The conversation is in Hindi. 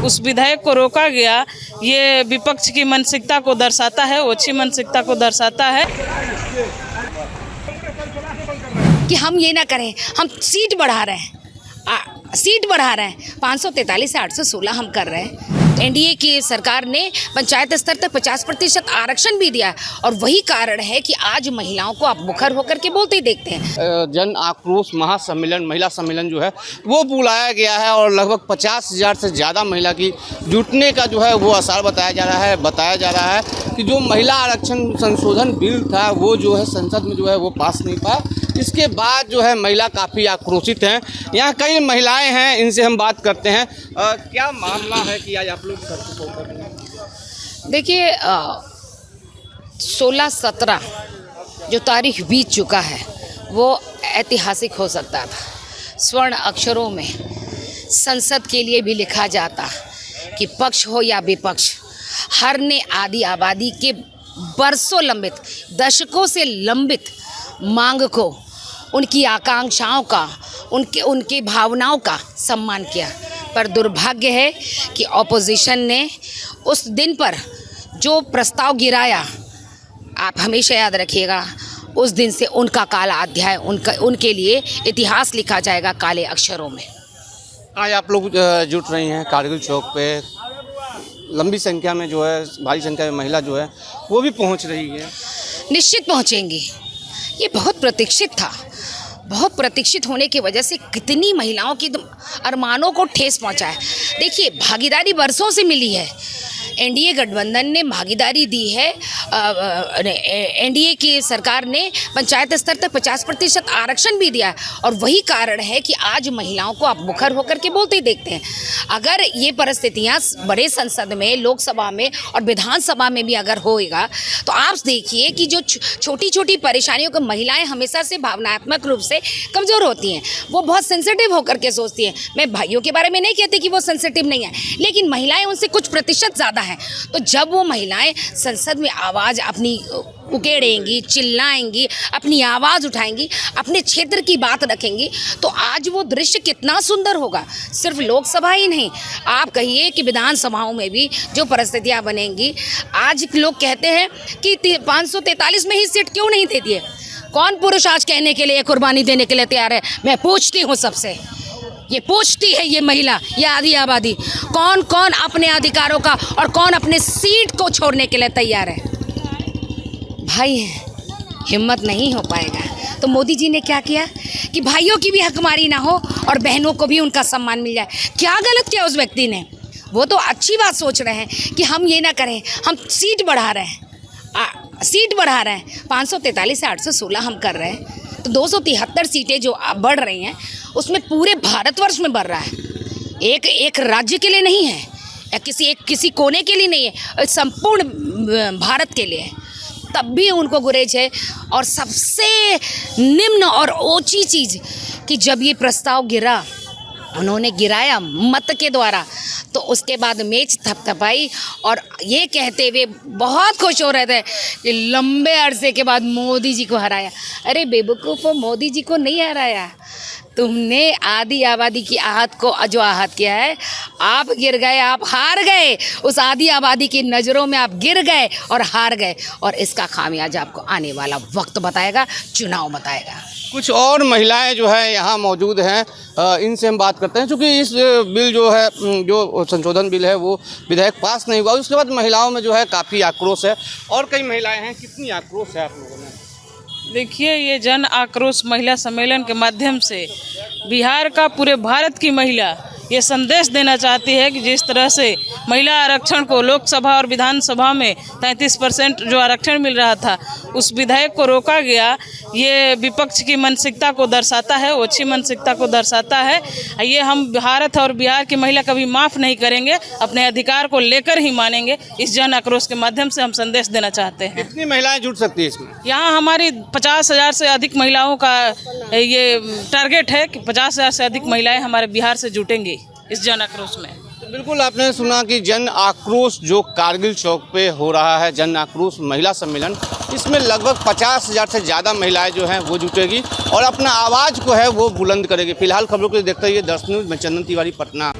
उस विधायक को रोका गया, ये विपक्ष की मानसिकता को दर्शाता है, ओछी मानसिकता को दर्शाता है कि हम ये ना करें, हम सीट बढ़ा रहे हैं, 543 से 816 हम कर रहे हैं। एनडीए की सरकार ने पंचायत स्तर तक 50% आरक्षण भी दिया है और वही कारण है कि आज महिलाओं को आप मुखर होकर के बोलते ही देखते हैं। जन आक्रोश महासम्मेलन, महिला सम्मेलन जो है वो बुलाया गया है और लगभग 50,000 से ज़्यादा महिला की जुटने का जो है वो आसार बताया जा रहा है कि जो महिला आरक्षण संशोधन बिल था वो जो है संसद में जो है वो पास नहीं पाया। इसके बाद जो है महिला काफ़ी आक्रोशित हैं। यहाँ कई महिलाएं हैं, इनसे हम बात करते हैं। क्या मामला है कि आज आप लोग सड़कों पर? देखिए 16-17 जो तारीख बीत चुका है वो ऐतिहासिक हो सकता था। स्वर्ण अक्षरों में संसद के लिए भी लिखा जाता कि पक्ष हो या विपक्ष, हर ने आधी आबादी के बरसों लंबित, दशकों से लंबित मांग को, उनकी आकांक्षाओं का, उनके भावनाओं का सम्मान किया। पर दुर्भाग्य है कि ऑपोजिशन ने उस दिन पर जो प्रस्ताव गिराया, आप हमेशा याद रखिएगा, उस दिन से उनका काला अध्याय, उनके लिए इतिहास लिखा जाएगा काले अक्षरों में। आज आप लोग जुट रही हैं कारगिल चौक पे, लंबी संख्या में जो है, भारी संख्या में महिला जो है वो भी पहुंच रही है। निश्चित पहुंचेंगी, ये बहुत प्रतीक्षित था। बहुत प्रतीक्षित होने की वजह से कितनी महिलाओं की अरमानों को ठेस पहुंचा है। देखिए, भागीदारी बरसों से मिली है, एनडीए गठबंधन ने भागीदारी दी है। एनडीए की सरकार ने पंचायत स्तर तक 50% आरक्षण भी दिया है और वही कारण है कि आज महिलाओं को आप मुखर होकर के बोलते ही देखते हैं। अगर ये परिस्थितियाँ बड़े संसद में, लोकसभा में और विधानसभा में भी अगर होएगा तो आप देखिए कि जो छोटी छोटी परेशानियों को महिलाएं हमेशा से भावनात्मक रूप से कमज़ोर होती हैं, वो बहुत सेंसिटिव होकर के सोचती हैं। मैं भाइयों के बारे में नहीं कहती कि वो सेंसिटिव नहीं है, लेकिन महिलाएं उनसे कुछ प्रतिशत ज़्यादा हैं। तो जब वो महिलाएं संसद में आवाज़ अपनी उकेड़ेंगी, चिल्लाएंगी, अपनी आवाज़ उठाएंगी, अपने क्षेत्र की बात रखेंगी, तो आज वो दृश्य कितना सुंदर होगा। सिर्फ लोकसभा ही नहीं, आप कहिए कि विधानसभाओं में भी जो परिस्थितियां बनेंगी। आज लोग कहते हैं कि 543 में ही सीट क्यों नहीं देती है। कौन पुरुष आज कहने के लिए, कुर्बानी देने के लिए तैयार है? मैं पूछती हूँ सबसे, ये पूछती है ये महिला, ये आधी आबादी, कौन कौन अपने अधिकारों का और कौन अपने सीट को छोड़ने के लिए तैयार है? भाई हिम्मत नहीं हो पाएगा। तो मोदी जी ने क्या किया कि भाइयों की भी हकमारी ना हो और बहनों को भी उनका सम्मान मिल जाए। क्या गलत किया उस व्यक्ति ने? वो तो अच्छी बात सोच रहे हैं कि हम ये ना करें, हम सीट बढ़ा रहे हैं, 543 से 816 हम कर रहे हैं। तो 273 सीटें जो बढ़ रही हैं उसमें पूरे भारतवर्ष में बढ़ रहा है। एक राज्य के लिए नहीं है, किसी कोने के लिए नहीं है, संपूर्ण भारत के लिए है। तब भी उनको गुरेज है। और सबसे निम्न और ऊंची चीज़ कि जब ये प्रस्ताव गिरा, उन्होंने गिराया मत के द्वारा, तो उसके बाद मेज थपथपाई और ये कहते हुए बहुत खुश हो रहे थे कि लंबे अरसे के बाद मोदी जी को हराया। अरे बेवकूफ़ो, मोदी जी को नहीं हराया, तुमने आधी आबादी की आहत को जो आहत किया है। आप गिर गए, आप हार गए, उस आधी आबादी की नज़रों में आप गिर गए और हार गए। और इसका खामियाजा आपको आने वाला वक्त बताएगा, चुनाव बताएगा। कुछ और महिलाएं जो है यहाँ मौजूद हैं, इनसे हम बात करते हैं। क्योंकि इस बिल जो है, जो संशोधन बिल है वो विधेयक पास नहीं हुआ, उसके बाद महिलाओं में जो है काफ़ी आक्रोश है। और कई महिलाएं हैं, कितनी आक्रोश है आप लोगों में? देखिए, ये जन आक्रोश महिला सम्मेलन के माध्यम से बिहार का पूरे भारत की महिला ये संदेश देना चाहती है कि जिस तरह से महिला आरक्षण को लोकसभा और विधानसभा में 33% जो आरक्षण मिल रहा था, उस विधेयक को रोका गया, ये विपक्ष की मानसिकता को दर्शाता है, ओछी मानसिकता को दर्शाता है। ये हम भारत और बिहार की महिला कभी माफ़ नहीं करेंगे, अपने अधिकार को लेकर ही मानेंगे। इस जन आक्रोश के माध्यम से हम संदेश देना चाहते हैं। कितनी महिलाएं जुट सकती है इसमें? यहाँ हमारी 50,000 से अधिक महिलाओं का ये टारगेट है कि 50,000 से अधिक महिलाएं हमारे बिहार से जुटेंगी इस जन आक्रोश में। बिल्कुल आपने सुना कि जन आक्रोश जो कारगिल चौक पे हो रहा है, जन आक्रोश महिला सम्मेलन, इसमें लगभग 50,000 से ज़्यादा महिलाएं जो हैं वो जुटेगी और अपना आवाज़ को है वो बुलंद करेगी। फिलहाल खबरों को देखते हुए दर्शक न्यूज़ में चंदन तिवारी, पटना।